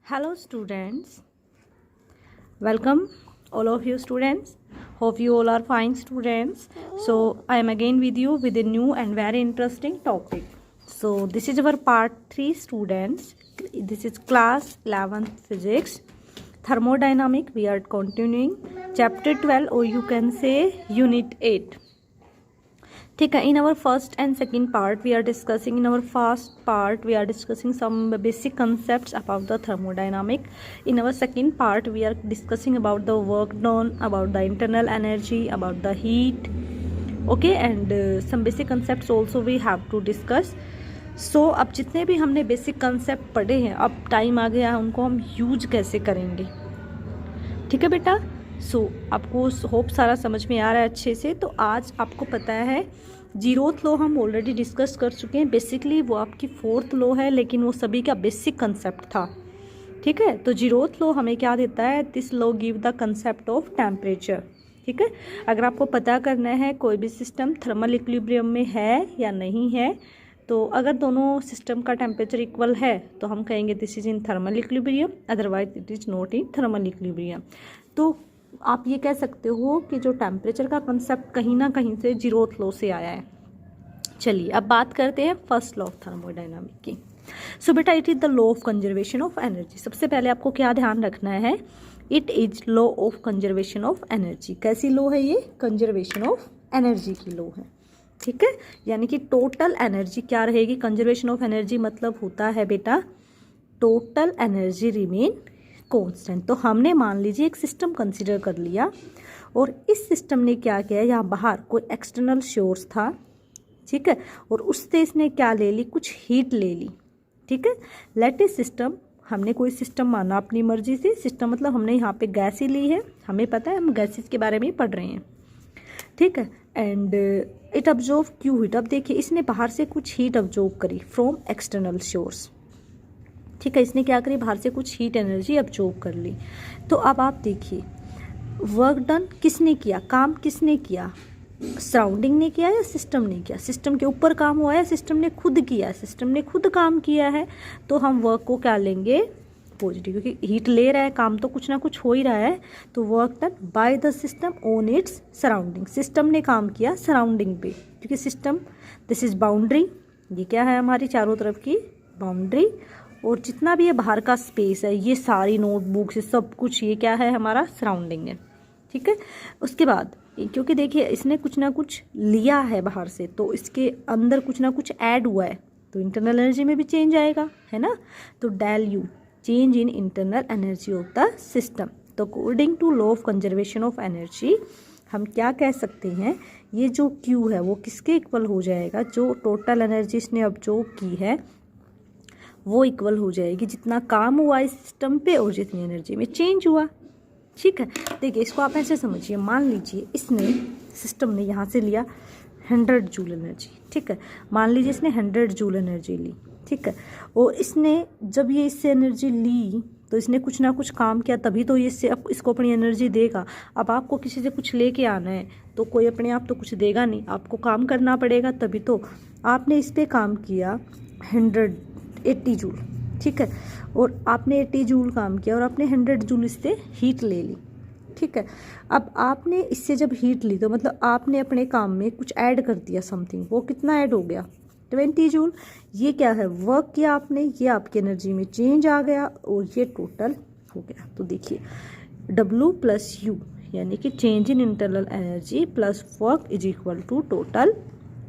Hello students, welcome all of you students. Hope you all are fine students. So I am again with you with a new and very interesting topic. So this is our part 3 students. This is class 11th physics thermodynamic. We are continuing chapter 12 or you can say unit 8. ठीक है. In our first and second part we are discussing, in our first part we are discussing some basic concepts about the thermodynamic. In our second part we are discussing about the work done, about the internal energy, about the heat, okay, and some basic concepts also we have to discuss. So अब जितने भी हमने basic concept पढ़े हैं, अब time आ गया है उनको हम यूज कैसे करेंगे. ठीक है बेटा. आपको होप सारा समझ में आ रहा है अच्छे से. तो आज आपको पता है जीरोथ लॉ हम ऑलरेडी डिस्कस कर चुके हैं. बेसिकली वो आपकी फोर्थ लॉ है, लेकिन वो सभी का बेसिक कंसेप्ट था. ठीक है. तो जीरोथ लॉ हमें क्या देता है? This law give the concept of temperature. ठीक है. अगर आपको पता करना है कोई भी सिस्टम थर्मल इक्विलिब्रियम में है या नहीं है, तो अगर दोनों सिस्टम का टेम्परेचर इक्वल है तो हम कहेंगे this is in thermal equilibrium, otherwise it is not in thermal equilibrium. तो आप ये कह सकते हो कि जो टेम्परेचर का कंसेप्ट कहीं ना कहीं से जीरोथ लॉ से आया है. चलिए अब बात करते हैं फर्स्ट लॉ ऑफ थर्मोडायनामिक की. सो बेटा it is the law of conservation of energy. सबसे पहले आपको क्या ध्यान रखना है? It is law of conservation of energy. कैसी लॉ है ये? कंजर्वेशन ऑफ एनर्जी की लॉ है. ठीक है. यानी कि टोटल एनर्जी क्या रहेगी? कंजर्वेशन ऑफ एनर्जी मतलब होता है बेटा टोटल एनर्जी रिमेन कांस्टेंट. तो हमने मान लीजिए एक सिस्टम कंसीडर कर लिया और इस सिस्टम ने क्या किया, यहाँ बाहर कोई एक्सटर्नल सोर्स था. ठीक है. और उससे इसने क्या ले ली? कुछ हीट ले ली. ठीक है. लेट ए सिस्टम, हमने कोई सिस्टम माना अपनी मर्जी से. सिस्टम मतलब हमने यहाँ पे गैस ही ली है. हमें पता है हम गैसेस के बारे में ही पढ़ रहे हैं. ठीक है. And it absorb Q heat. अब देखिए इसने बाहर से कुछ हीट ऑब्जॉर्व करी फ्रॉम एक्सटर्नल सोर्स. ठीक है. इसने क्या करी? बाहर से कुछ हीट एनर्जी ऑब्जॉर्व कर ली. तो अब आप देखिए वर्क डन किसने किया? काम किसने किया? सराउंडिंग ने किया या सिस्टम ने किया? सिस्टम के ऊपर काम हुआ है, सिस्टम ने खुद किया. सिस्टम ने खुद काम किया है तो हम वर्क को क्या लेंगे? पॉजिटिव, क्योंकि हीट ले रहा है, काम तो कुछ ना कुछ हो ही रहा है. तो work done bye the system on its surrounding. System ने काम किया सराउंडिंग पे, क्योंकि सिस्टम दिस इज बाउंड्री. ये क्या है? हमारी चारों तरफ की बाउंड्री. और जितना भी ये बाहर का स्पेस है, ये सारी नोटबुक से सब कुछ, ये क्या है? हमारा सराउंडिंग है. ठीक है. उसके बाद क्योंकि देखिए इसने कुछ ना कुछ लिया है बाहर से, तो इसके अंदर कुछ ना कुछ ऐड हुआ है, तो इंटरनल एनर्जी में भी चेंज आएगा, है ना. तो del U change in internal energy of the system. तो according to law of conservation of energy हम क्या कह सकते हैं? ये जो क्यू है वो किसके इक्वल हो जाएगा? जो टोटल एनर्जी इसने ऑब्जॉर्व की है वो इक्वल हो जाएगी जितना काम हुआ इस सिस्टम पे और जितनी एनर्जी में चेंज हुआ. ठीक है. देखिए इसको आप ऐसे समझिए. मान लीजिए इसने सिस्टम ने यहाँ से लिया 100 जूल एनर्जी. ठीक है. मान लीजिए इसने 100 जूल एनर्जी ली. ठीक है. और इसने जब ये इससे एनर्जी ली तो इसने कुछ ना कुछ काम किया, तभी तो ये इसको अपनी एनर्जी देगा. अब आपको किसी से कुछ लेके आना है तो कोई अपने आप तो कुछ देगा नहीं, आपको काम करना पड़ेगा. तभी तो आपने इस पर काम किया 80 जूल. ठीक है. और आपने 80 जूल काम किया और आपने 100 जूल इससे हीट ले ली. ठीक है. अब आपने इससे जब हीट ली तो मतलब आपने अपने काम में कुछ ऐड कर दिया समथिंग. वो कितना ऐड हो गया? 20 जूल. ये क्या है? वर्क किया आपने, ये आपकी एनर्जी में चेंज आ गया और ये टोटल हो गया. तो देखिए W प्लस यू यानी कि change in internal energy plus work is equal to total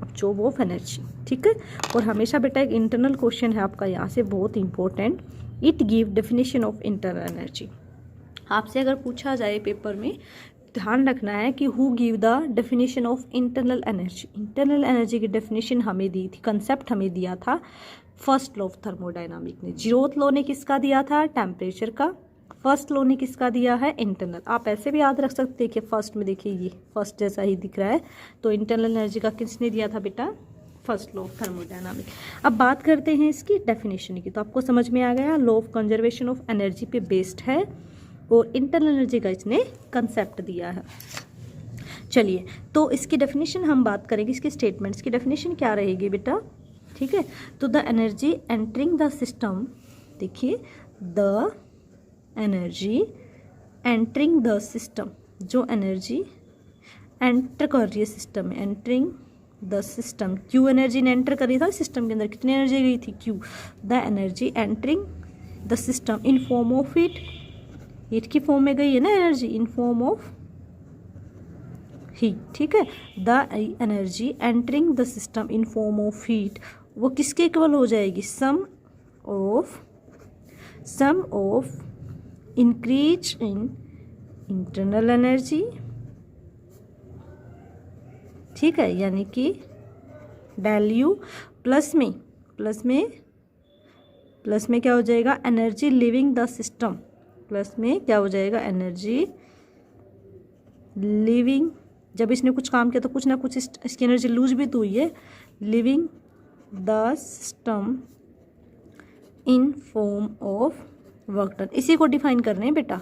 absorb of energy. ठीक है. और हमेशा बेटा एक इंटरनल क्वेश्चन है आपका यहाँ से बहुत important. It give definition of internal energy. आपसे अगर पूछा जाए पेपर में, ध्यान रखना है कि who give the definition of internal energy. Internal energy की डेफिनेशन हमें दी थी, कंसेप्ट हमें दिया था फर्स्ट लॉ ऑफ थर्मोडायनामिक ने. जीरोथ लॉ ने किसका दिया था? टेम्परेचर का. फर्स्ट लॉ ने किसका दिया है? इंटरनल. आप ऐसे भी याद रख सकते. देखिए फर्स्ट में देखिए ये फर्स्ट जैसा ही दिख रहा है, तो इंटरनल एनर्जी का किसने दिया था बेटा? First law of thermodynamic. अब बात करते हैं इसकी डेफिनेशन की. तो आपको समझ में आ गया law of conservation of energy पे बेस्ड है और इंटरनल एनर्जी का इसने कंसेप्ट दिया है. चलिए तो इसकी डेफिनेशन हम बात करेंगे. इसके स्टेटमेंट्स की डेफिनेशन क्या रहेगी बेटा? ठीक है. तो the energy entering the system, देखिए the energy entering the system, जो एनर्जी एंटर कर रही है सिस्टम में, entering the system, Q energy ने एंटर करी था सिस्टम के अंदर, कितनी एनर्जी गई थी Q, the energy entering the system in form of heat, heat की फॉर्म में गई है ना energy, in form of heat, ठीक है। The energy entering the system in form of heat, वो किसके इक्वल हो जाएगी, sum of increase in internal energy, ठीक है, यानी कि डेल यू प्लस में क्या हो जाएगा, energy leaving the system, plus में क्या हो जाएगा, एनर्जी लिविंग, जब इसने कुछ काम किया तो कुछ ना कुछ इसकी एनर्जी लूज भी तो हुई है, living the system in form of work done, इसी को डिफाइन करना है बेटा,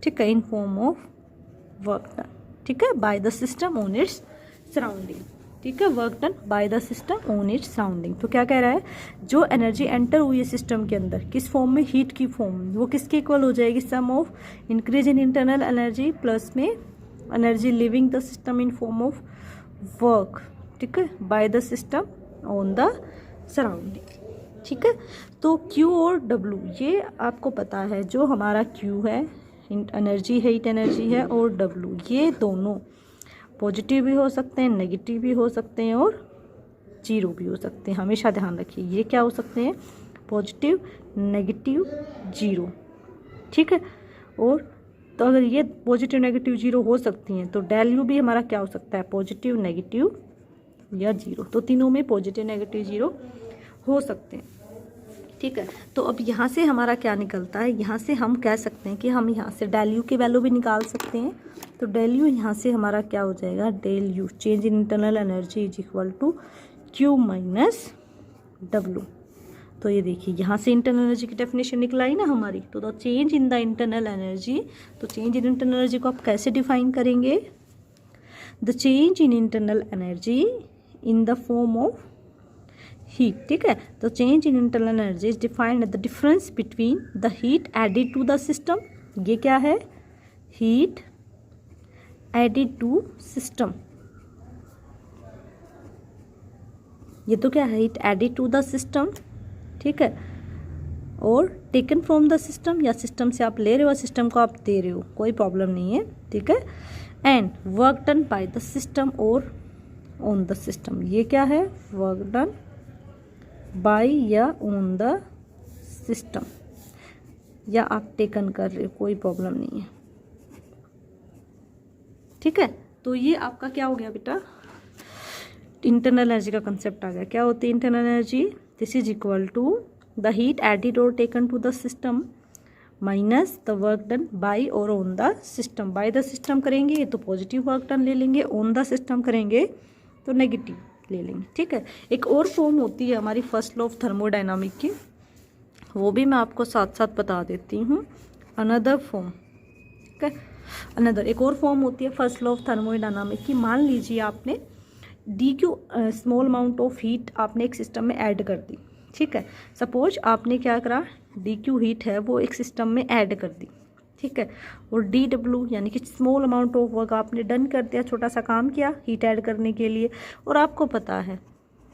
ठीक है, इन फॉर्म ऑफ वर्क डन, ठीक है, by the system on its surrounding, ठीक है, work done bye the system on its surrounding. तो क्या कह रहा है, जो एनर्जी एंटर हुई है सिस्टम के अंदर, किस फॉर्म में, हीट की फॉर्म, वो किसके इक्वल हो जाएगी, sum of increase in internal energy plus में energy leaving the system in form of work, ठीक है, by the system on the surrounding, ठीक है। तो Q और W ये आपको पता है, जो हमारा Q है एनर्जी है, हीट एनर्जी है, और W ये दोनों पॉजिटिव भी हो सकते हैं, नेगेटिव भी हो सकते हैं, और जीरो भी हो सकते हैं, हमेशा ध्यान रखिए, ये क्या हो सकते हैं, पॉजिटिव, नेगेटिव, जीरो, ठीक है। और तो अगर ये पॉजिटिव, नेगेटिव, जीरो हो सकती हैं, तो डेल यू भी हमारा क्या हो सकता है, पॉजिटिव, नेगेटिव या जीरो, तो तीनों में पॉजिटिव, नेगेटिव, जीरो हो सकते हैं, ठीक है। तो अब यहाँ से हमारा क्या निकलता है, यहाँ से हम कह सकते हैं कि हम यहाँ से डेल यू की वैल्यू भी निकाल सकते हैं, तो डेल यू यहाँ से हमारा क्या हो जाएगा, del U change in internal energy is equal to Q minus W. तो ये देखिए यहाँ से इंटरनल एनर्जी की डेफिनेशन निकला ही ना हमारी, तो the change in the internal energy, तो चेंज इन इंटरनल एनर्जी को आप कैसे डिफाइन करेंगे, the change in internal energy in the form of heat, ठीक है। तो change in internal energy is defined at the difference between the heat added to the system, ये क्या है, हीट एडिड टू सिस्टम, ये तो क्या है, heat added to the system, ठीक है, और टेकन फ्रॉम द सिस्टम, या सिस्टम से आप ले रहे हो, सिस्टम को आप दे रहे हो, कोई प्रॉब्लम नहीं है, ठीक है, and work done bye the system और ऑन द सिस्टम, ये क्या है, वर्क डन बाय या ऑन द सिस्टम, या आप टेकन कर रहे हो, कोई प्रॉब्लम नहीं है, ठीक है। तो ये आपका क्या हो गया बेटा, इंटरनल एनर्जी का कंसेप्ट आ गया। क्या होती है internal energy, this is equal to the heat added और taken to the system minus the work done by और on the system. By the system करेंगे तो पॉजिटिव वर्क डन ले लेंगे, ऑन द सिस्टम करेंगे तो नेगेटिव ले लेंगे, ठीक है। एक और फॉर्म होती है हमारी फर्स्ट लॉ ऑफ थर्मोडायनामिक की, वो भी मैं आपको साथ साथ बता देती हूँ, अनदर फॉर्म, ठीक है, अनदर एक और फॉर्म होती है फर्स्ट लॉ ऑफ थर्मोडायनामिक की। मान लीजिए आपने D Q small amount of heat आपने एक सिस्टम में ऐड कर दी, ठीक है। सपोज आपने क्या करा, डी क्यू हीट है वो एक सिस्टम में ऐड कर दी, ठीक है, और डी डब्ल्यू यानी कि स्मॉल अमाउंट ऑफ वर्क आपने डन कर दिया, छोटा सा काम किया हीट ऐड करने के लिए, और आपको पता है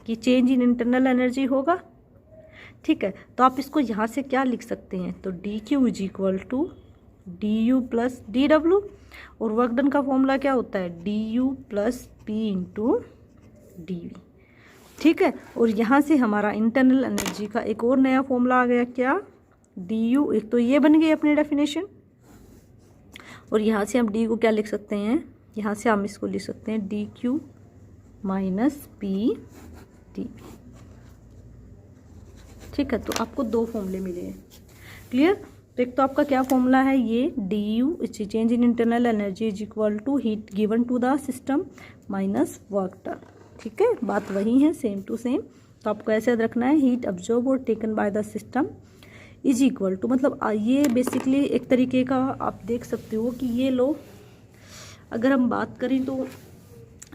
कि चेंज इन इंटरनल एनर्जी होगा, ठीक है। तो आप इसको यहाँ से क्या लिख सकते हैं, तो D Q is equal to D U plus D W, और वर्क डन का फॉर्मूला क्या होता है, D U plus P into D V, ठीक है। और यहाँ से हमारा इंटरनल एनर्जी का एक और नया फॉर्मूला आ गया, क्या, डी यू, एक तो ये बन गई अपनी डेफिनेशन, और यहाँ से हम डी को क्या लिख सकते हैं, यहाँ से हम इसको लिख सकते हैं D Q minus P D V, ठीक है। तो आपको दो फॉर्मूले मिले हैं, क्लियर। तो एक तो आपका क्या फॉर्मूला है, ये D U change in internal energy is equal to heat given to the system minus work done, ठीक है, बात वही है, सेम टू सेम। तो आपको ऐसे याद रखना है, हीट अब्जॉर्ब और taken by the system is equal to, मतलब ये बेसिकली एक तरीके का आप देख सकते हो कि ये लो अगर हम बात करें तो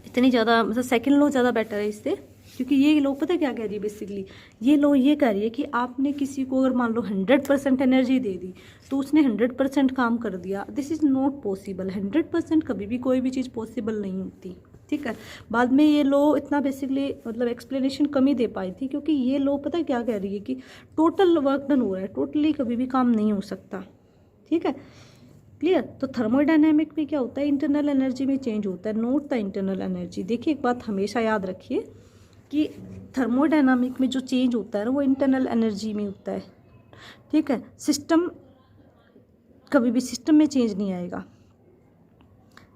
इतनी ज़्यादा, मतलब सेकंड लो ज़्यादा बेटर है इससे, क्योंकि ये लॉ पता क्या कह रही है बेसिकली, ये लॉ ये कह रही है कि आपने किसी को अगर मान लो 100% एनर्जी दे दी तो उसने 100% काम कर दिया। This is not possible. 100% कभी भी कोई भी चीज़ पॉसिबल नहीं होती, ठीक है। बाद में ये लॉ इतना बेसिकली मतलब एक्सप्लेनेशन कम ही दे पाई थी, क्योंकि ये लॉ पता क्या कह रही है कि टोटल वर्क डन हो रहा है, टोटली कभी भी काम नहीं हो सकता, ठीक है। क्लियर। तो थर्मोडायनेमिक में क्या होता है, इंटरनल एनर्जी में चेंज होता है, नोट द इंटरनल एनर्जी। देखिए एक बात हमेशा याद रखिए कि थर्मोडायनामिक में जो चेंज होता है ना वो इंटरनल एनर्जी में होता है, ठीक है। सिस्टम कभी भी सिस्टम में चेंज नहीं आएगा,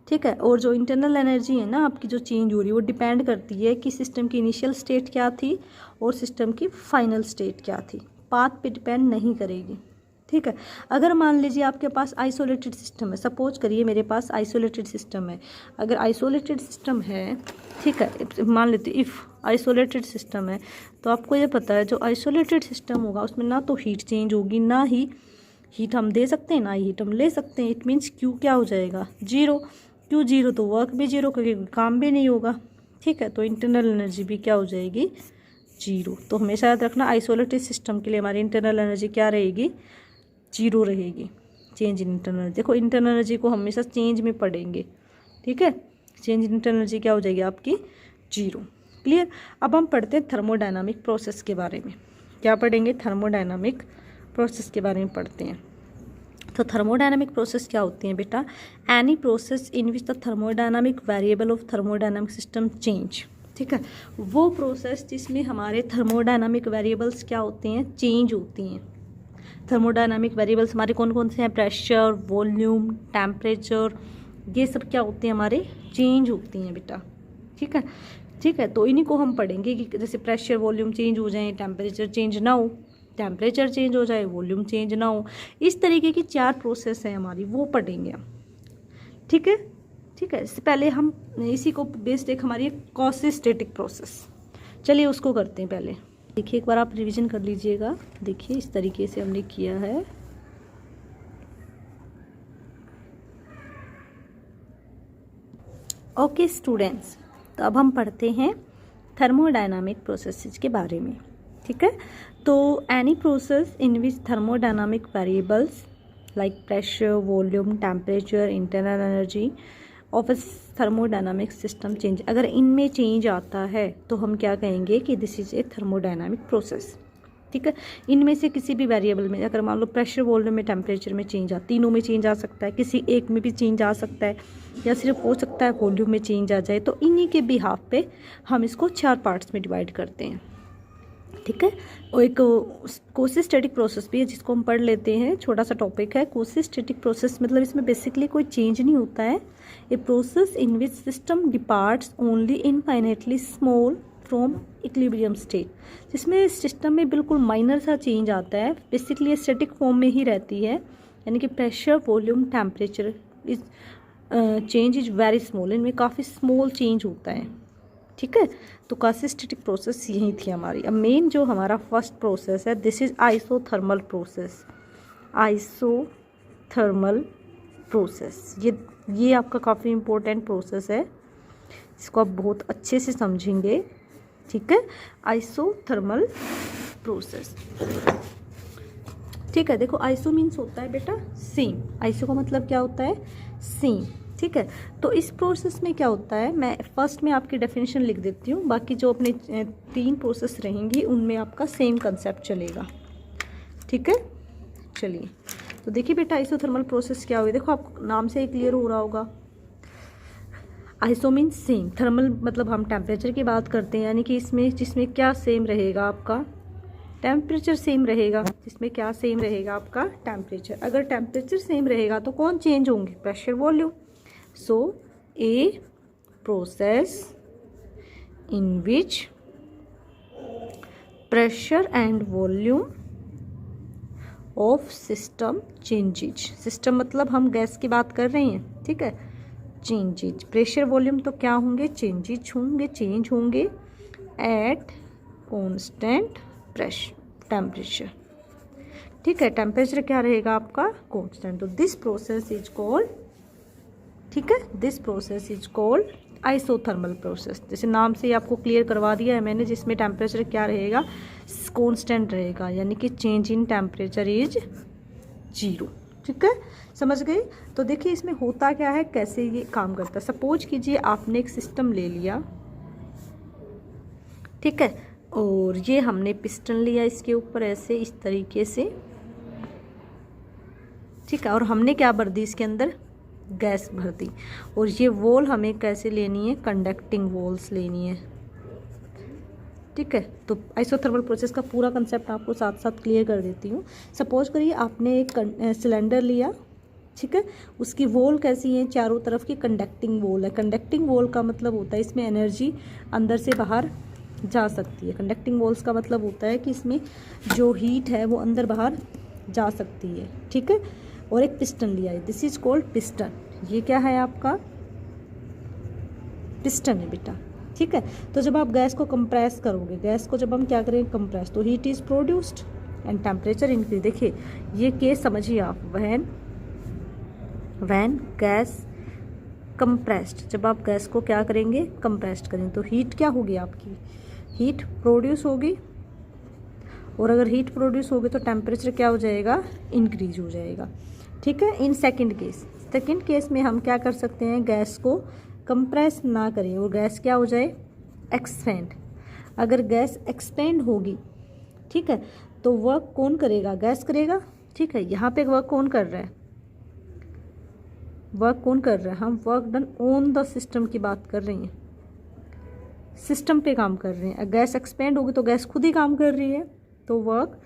ठीक है। और जो इंटरनल एनर्जी है ना आपकी जो चेंज हो रही है वो डिपेंड करती है कि सिस्टम की इनिशियल स्टेट क्या थी और सिस्टम की फाइनल स्टेट क्या थी, पाथ पे डिपेंड नहीं करेगी, ठीक है। अगर मान लीजिए आपके पास आइसोलेटेड सिस्टम है, सपोज करिए मेरे पास आइसोलेटेड सिस्टम है, अगर आइसोलेटेड सिस्टम है, ठीक है, मान लेते इफ़ आइसोलेटेड सिस्टम है, तो आपको ये पता है जो आइसोलेटेड सिस्टम होगा उसमें ना तो हीट चेंज होगी, ना ही हीट हम दे सकते हैं, ना ही हीट हम ले सकते हैं। इट मीन्स क्यू क्या हो जाएगा, जीरो। क्यू जीरो तो वर्क भी जीरो, क्योंकि काम भी नहीं होगा, ठीक है। तो इंटरनल एनर्जी भी क्या हो जाएगी, जीरो। तो हमेशा याद रखना आइसोलेटेड सिस्टम के लिए हमारी इंटरनल एनर्जी क्या रहेगी, जीरो रहेगी। चेंज इन इंटरनल, देखो इंटरनल एनर्जी को हमेशा चेंज में पढ़ेंगे, ठीक है। चेंज इन इंटरनल एनर्जी क्या हो जाएगी आपकी, जीरो। क्लियर। अब हम पढ़ते हैं थर्मोडायनामिक प्रोसेस के बारे में। क्या पढ़ेंगे, थर्मोडायनामिक प्रोसेस के बारे में पढ़ते हैं। तो थर्मोडायनामिक प्रोसेस क्या होती हैं बेटा, any process in which the thermodynamic variable of thermodynamic system change, ठीक है। वो प्रोसेस जिसमें हमारे थर्मोडायनामिक वेरिएबल्स क्या होते हैं, चेंज होती हैं। थर्मोडायनामिक वेरिएबल्स हमारे कौन कौन से हैं, प्रेशर, वॉल्यूम, टेम्परेचर, ये सब क्या होते हैं हमारे, चेंज होती हैं बेटा, ठीक है, ठीक है। तो इन्हीं को हम पढ़ेंगे कि जैसे प्रेशर वॉल्यूम चेंज हो जाए, टेम्परेचर चेंज ना हो, टेम्परेचर चेंज हो जाए, वॉल्यूम चेंज ना हो, इस तरीके की 4 प्रोसेस है हमारी, वो पढ़ेंगे हम, ठीक है, ठीक है। इससे पहले हम इसी को बेस्ड एक हमारी क्वासीस्टैटिक प्रोसेस, चलिए उसको करते हैं पहले। देखिए एक बार आप रिवीजन कर लीजिएगा। देखिए इस तरीके से हमने किया है, ओके स्टूडेंट्स। तो अब हम पढ़ते हैं थर्मोडायनामिक प्रोसेसेस के बारे में, ठीक है। तो any process in which thermodynamic variables like pressure, volume, temperature, internal energy of a thermodynamic system change, अगर इनमें चेंज आता है तो हम क्या कहेंगे कि this is A thermodynamic process, ठीक है। इनमें से किसी भी वेरिएबल में, अगर मान लो प्रेशर, वॉल्यूम में, टेम्परेचर में चेंज तीनों में चेंज आ सकता है, किसी एक में भी चेंज आ सकता है, या सिर्फ हो सकता है वॉल्यूम में चेंज आ जाए, तो इन्हीं के बिहाफ पे हम इसको 4 पार्ट्स में डिवाइड करते हैं, ठीक है। और एक क्वासीस्टैटिक प्रोसेस भी है जिसको हम पढ़ लेते हैं, छोटा सा टॉपिक है। क्वासीस्टैटिक प्रोसेस मतलब इसमें बेसिकली कोई चेंज नहीं होता है, a process in which system departs only infinitely small from equilibrium state, जिसमें सिस्टम में बिल्कुल माइनर सा चेंज आता है, बेसिकली स्टैटिक फॉर्म में ही रहती है, यानी कि pressure, volume, temperature is change is very small, इनमें काफ़ी स्मॉल चेंज होता है, ठीक है। तो क्वासीस्टैटिक प्रोसेस यही थी हमारी। अब मेन जो हमारा फर्स्ट प्रोसेस है, this is isothermal process. Isothermal process ये आपका काफ़ी इम्पोर्टेंट प्रोसेस है, इसको आप बहुत अच्छे से समझेंगे, ठीक है। आइसोथर्मल प्रोसेस, ठीक है। देखो आइसो मीन्स होता है बेटा सेम, आइसो का मतलब क्या होता है, सेम, ठीक है। तो इस प्रोसेस में क्या होता है, मैं फर्स्ट में आपकी डेफिनेशन लिख देती हूँ, बाकी जो अपने 3 प्रोसेस रहेंगी उनमें आपका सेम कंसेप्ट चलेगा, ठीक है। चलिए तो देखिए बेटा आइसोथर्मल प्रोसेस क्या हुई, देखो आपको नाम से ही क्लियर हो रहा होगा। आइसो मीन्स सेम, थर्मल मतलब हम टेम्परेचर की बात करते हैं, यानी कि इसमें जिसमें क्या सेम रहेगा आपका, टेम्परेचर सेम रहेगा, जिसमें क्या सेम रहेगा आपका, टेम्परेचर। अगर टेम्परेचर सेम रहेगा तो कौन चेंज होंगे, pressure, volume. So, a process in which pressure and volume of system changes, system मतलब हम गैस की बात कर रहे हैं, ठीक है। changes, प्रेशर, वॉल्यूम तो क्या होंगे, चेंजेज होंगे, चेंज होंगे एट कांस्टेंट प्रेशर, टेम्परेचर, ठीक है। टेम्परेचर क्या रहेगा आपका, कांस्टेंट। तो दिस प्रोसेस इज कॉल्ड, ठीक है, this process is called isothermal process. जैसे नाम से ही आपको क्लियर करवा दिया है मैंने, जिसमें टेम्परेचर क्या रहेगा, कांस्टेंट रहेगा, यानी कि चेंज इन टेम्परेचर इज 0। ठीक है, समझ गए। तो देखिए इसमें होता क्या है, कैसे ये काम करता है। सपोज कीजिए आपने एक सिस्टम ले लिया, ठीक है, और ये हमने पिस्टन लिया इसके ऊपर ऐसे इस तरीके से, ठीक है, और हमने क्या भर दी इसके अंदर, गैस भर दी। और ये वॉल हमें कैसे लेनी है, कंडक्टिंग वॉल्स लेनी है। ठीक है, तो आइसोथर्मल प्रोसेस का पूरा कंसेप्ट आपको साथ साथ क्लियर कर देती हूँ। सपोज करिए आपने एक सिलेंडर लिया, ठीक है, उसकी वॉल कैसी है, चारों तरफ की कंडक्टिंग वॉल है। कंडक्टिंग वॉल का मतलब होता है इसमें एनर्जी अंदर से बाहर जा सकती है। कंडक्टिंग वॉल्स का मतलब होता है कि इसमें जो हीट है वो अंदर बाहर जा सकती है। ठीक है, और एक पिस्टन लिया है, दिस इज कॉल्ड पिस्टन। ये क्या है, आपका पिस्टन है बेटा। ठीक है, तो जब आप गैस को कंप्रेस करोगे, गैस को जब हम क्या करेंगे कंप्रेस, तो heat is produced and temperature increase. देखिए ये केस समझिए आप, व्हेन गैस कंप्रेस्ड, जब आप गैस को क्या करेंगे कंप्रेस्ड करें, तो हीट क्या होगी, आपकी हीट प्रोड्यूस होगी। और अगर हीट प्रोड्यूस होगी तो टेम्परेचर क्या हो जाएगा, इंक्रीज हो जाएगा। ठीक है, इन सेकंड केस में हम क्या कर सकते हैं, गैस को कंप्रेस ना करें और गैस क्या हो जाए, एक्सपेंड। अगर गैस एक्सपेंड होगी, ठीक है, तो वर्क कौन करेगा, गैस करेगा। ठीक है, यहाँ पे वर्क कौन कर रहा है, हम work done on the system की बात कर रहे हैं, सिस्टम पे काम कर रहे हैं। गैस एक्सपेंड होगी तो गैस खुद ही काम कर रही है, तो work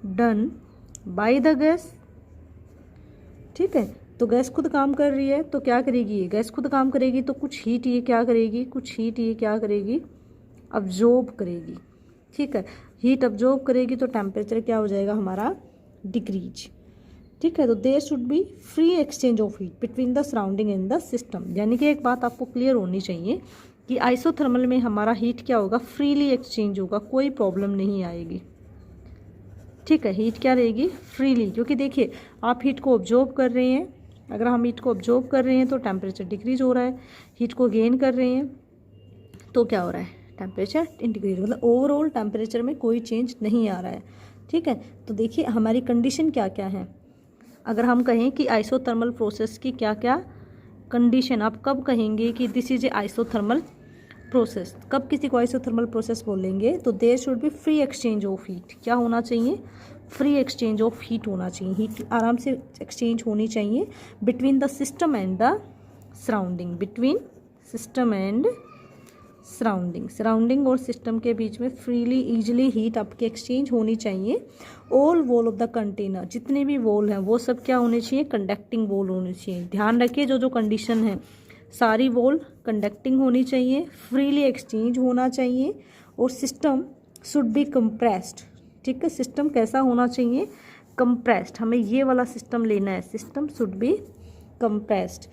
done by the gas. ठीक है, तो गैस खुद काम कर रही है तो क्या करेगी, गैस खुद काम करेगी तो कुछ हीट ये क्या करेगी, अब्जॉर्ब करेगी। ठीक है, हीट अब्जॉर्ब करेगी तो टेम्परेचर क्या हो जाएगा हमारा, डिक्रीज। ठीक है, तो there should be free exchange of heat between the surrounding in the system. यानी कि एक बात आपको क्लियर होनी चाहिए कि आइसोथर्मल में हमारा हीट क्या होगा, फ्रीली एक्सचेंज होगा, कोई प्रॉब्लम नहीं आएगी। ठीक है, हीट क्या रहेगी, फ्रीली, क्योंकि देखिए आप हीट को ऑब्जॉर्ब कर रहे हैं। अगर हम हीट को ऑब्जॉर्ब कर रहे हैं तो टेम्परेचर डिक्रीज हो रहा है, हीट को गेन कर रहे हैं तो क्या हो रहा है, टेम्परेचर इंक्रीज, मतलब ओवरऑल टेम्परेचर में कोई चेंज नहीं आ रहा है। ठीक है, तो देखिए हमारी कंडीशन क्या क्या है। अगर हम कहें कि आइसोथर्मल प्रोसेस की क्या क्या कंडीशन, आप कब कहेंगे कि this is a isothermal process, कब किसी को आइसोथर्मल प्रोसेस बोलेंगे, तो there should be free exchange of heat. क्या होना चाहिए, फ्री एक्सचेंज ऑफ हीट होना चाहिए, हीट आराम से एक्सचेंज होनी चाहिए between the system and the surrounding, between system and surrounding और सिस्टम के बीच में फ्रीली ईजिली हीट आपकी एक्सचेंज होनी चाहिए। All wall of the container, जितने भी वॉल हैं वो सब क्या होने चाहिए, कंडक्टिंग वॉल होनी चाहिए। ध्यान रखिए जो कंडीशन है, सारी वॉल कंडक्टिंग होनी चाहिए, फ्रीली एक्सचेंज होना चाहिए, और सिस्टम शुड बी कंप्रेस्ड। ठीक है, सिस्टम कैसा होना चाहिए, कंप्रेस्ड। हमें ये वाला सिस्टम लेना है, सिस्टम शुड बी कंप्रेस्ड।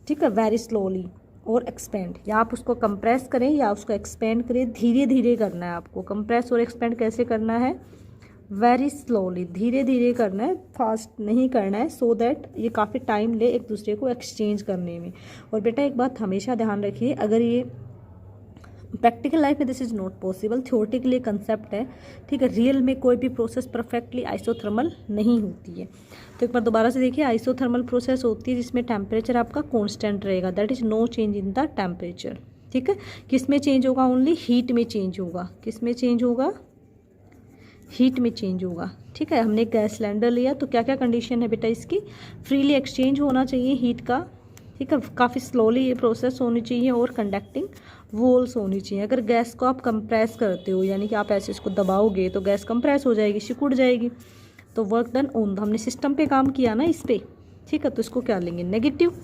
ठीक है, वेरी स्लोली और एक्सपेंड, या आप उसको कंप्रेस करें या उसको एक्सपेंड करें, धीरे धीरे करना है आपको। कंप्रेस और एक्सपेंड कैसे करना है, वेरी स्लोली, धीरे धीरे करना है, फास्ट नहीं करना है, सो दैट ये काफ़ी टाइम ले एक दूसरे को एक्सचेंज करने में। और बेटा एक बात हमेशा ध्यान रखिए, अगर ये प्रैक्टिकल लाइफ में this is not possible, theoretically concept है। ठीक है, रियल में कोई भी प्रोसेस परफेक्टली आइसोथर्मल नहीं होती है। तो एक बार दोबारा से देखिए, आइसोथर्मल प्रोसेस होती है जिसमें टेम्परेचर आपका कांस्टेंट रहेगा, that is no change in the temperature. ठीक है, किस में चेंज होगा, ओनली हीट में चेंज होगा। किस में चेंज होगा, हीट में चेंज होगा। ठीक है, हमने गैस सिलेंडर लिया तो क्या क्या कंडीशन है बेटा इसकी, फ्रीली एक्सचेंज होना चाहिए हीट का। ठीक है, काफ़ी स्लोली ये प्रोसेस होनी चाहिए, और कंडक्टिंग वॉल्स होनी चाहिए। अगर गैस को आप कंप्रेस करते हो, यानी कि आप ऐसे इसको दबाओगे तो गैस कंप्रेस हो जाएगी, सिकुड़ जाएगी, तो वर्क डन ऑन, हमने सिस्टम पे काम किया ना इस पर। ठीक है, तो इसको क्या लेंगे, नेगेटिव।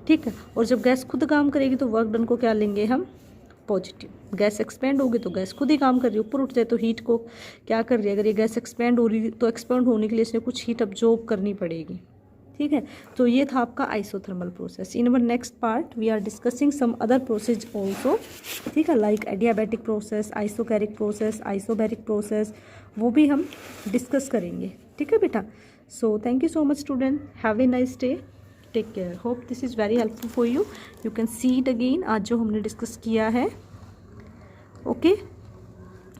ठीक है, और जब गैस खुद काम करेगी तो वर्क डन को क्या लेंगे हम, पॉजिटिव। गैस एक्सपेंड होगी तो गैस खुद ही काम कर रही है, ऊपर उठ जाए तो हीट को क्या कर रही है, अगर ये गैस एक्सपेंड हो रही है तो एक्सपेंड होने के लिए इसने कुछ हीट अब्जॉर्ब करनी पड़ेगी। ठीक है, तो ये था आपका isothermal process. In our next part we are discussing some other process also. ठीक है, like adiabatic process, isochoric process, isobaric process, वो भी हम डिस्कस करेंगे। ठीक है बेटा, so thank you so much student, have a nice day. Take care. Hope this is very helpful for you. You can see it again. आज जो हमने डिस्कस किया है. ओके.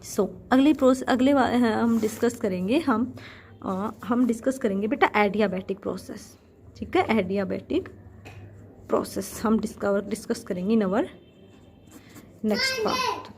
सो अगले हम डिस्कस करेंगे. हम डिस्कस करेंगे बेटा एडियाबैटिक प्रोसेस. ठीक है, एडियाबैटिक प्रोसेस हम डिस्कस करेंगे इन अवर नेक्स्ट पार्ट.